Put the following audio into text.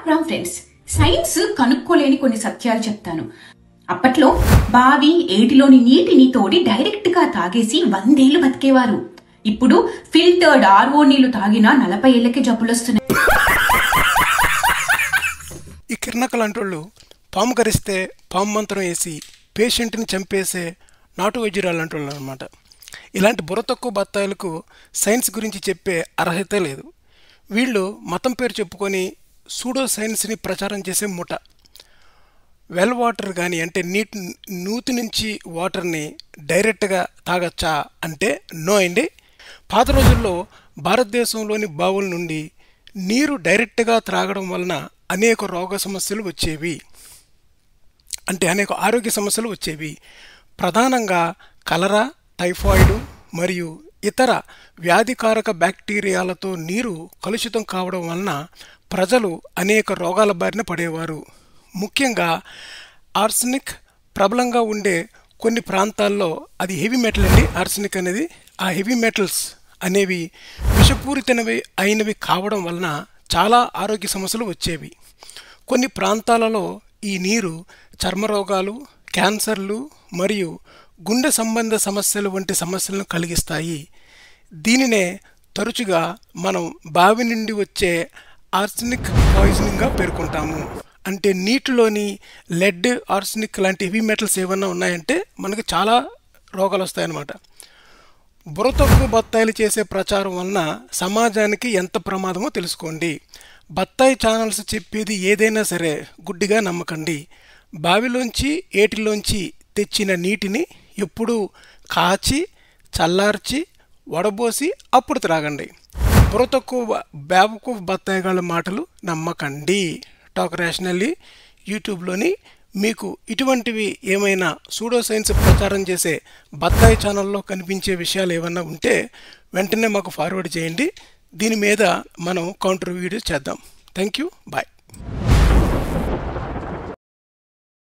Ram friends, science కనుక్కోలేని కొన్ని సత్యాలు చెప్తాను. అప్పట్లో బావి ఏటిలోని నీటిని తోడి డైరెక్ట్ గా తాగేసి 100 ఏళ్లు బతికేవారు. ఇప్పుడు ఫిల్టర్డ్ ఆర్ఓ నీళ్లు తాగినా 40 ఏళ్లకే జబ్బులొస్తున్నాయి. ఈ కిరణకలాంటోళ్ళు పాము కరిస్తే పాము మంత్రం వేసి పేషెంట్ని చంపేసే నాటు వైద్యురాలు అంటోళ్ళు అనమాట. ఇలాంటి బుర్ర తక్కువ బత్తాయిలకు సైన్స్ గురించి చెప్పే అర్హత లేదు. వీళ్ళు మతం పేరు చెప్పుకొని సూడో సైన్స్ని ప్రచారం చేసే ముఠ. వెల్ వాటర్ కానీ అంటే నూతి నుంచి వాటర్ని డైరెక్ట్గా తాగచ్చా అంటే నో అండి. పాత రోజుల్లో భారతదేశంలోని బావుల నుండి నీరు డైరెక్ట్గా త్రాగడం వలన అనేక రోగ సమస్యలు వచ్చేవి, అంటే అనేక ఆరోగ్య సమస్యలు వచ్చేవి. ప్రధానంగా కలరా, టైఫాయిడ్ మరియు ఇతర వ్యాధికారక బ్యాక్టీరియాలతో నీరు కలుషితం కావడం వలన ప్రజలు అనేక రోగాల బారిన పడేవారు. ముఖ్యంగా ఆర్సెనిక్ ప్రబలంగా ఉండే కొన్ని ప్రాంతాల్లో అది హెవీ మెటల్ అండి. ఆర్సెనిక్ అనేది ఆ హెవీ మెటల్స్ అనేవి విషపూరితమైనవి అయినవి కావడం వలన చాలా ఆరోగ్య సమస్యలు వచ్చేవి. కొన్ని ప్రాంతాలలో ఈ నీరు చర్మరోగాలు, క్యాన్సర్లు మరియు గుండె సంబంధ సమస్యలు వంటి సమస్యలను కలిగిస్తాయి. దీనినే తరచుగా మనం బావి నుండి వచ్చే ఆర్సెనిక్ పాయిజనింగ్గా పేర్కొంటాము. అంటే నీటిలోని లెడ్, ఆర్సెనిక్ లాంటి హెవీ మెటల్స్ ఏమన్నా ఉన్నాయంటే మనకు చాలా రోగాలు వస్తాయన్నమాట. బుర్ర తక్కువ బత్తాయిలు చేసే ప్రచారం వలన సమాజానికి ఎంత ప్రమాదమో తెలుసుకోండి. బత్తాయి ఛానల్స్ చెప్పేది ఏదైనా సరే గుడ్డిగా నమ్మకండి. బావిలోంచి ఏటిలోంచి తెచ్చిన నీటిని ఎప్పుడూ కాచి చల్లార్చి వడబోసి అప్పుడు త్రాగండి. బుర్ర తక్కువ బేవకూఫ్ బత్తాయిగాళ్ళ మాటలు నమ్మకండి. టాక్ రేషనల్లీ యూట్యూబ్లోని మీకు ఇటువంటివి ఏమైనా సూడో సైన్స్ ప్రచారం చేసే బత్తాయి ఛానల్లో కనిపించే విషయాలు ఏమన్నా ఉంటే వెంటనే మాకు ఫార్వర్డ్ చేయండి. దీని మీద మనం కౌంటర్ వీడియో చేద్దాం. Thank you, bye.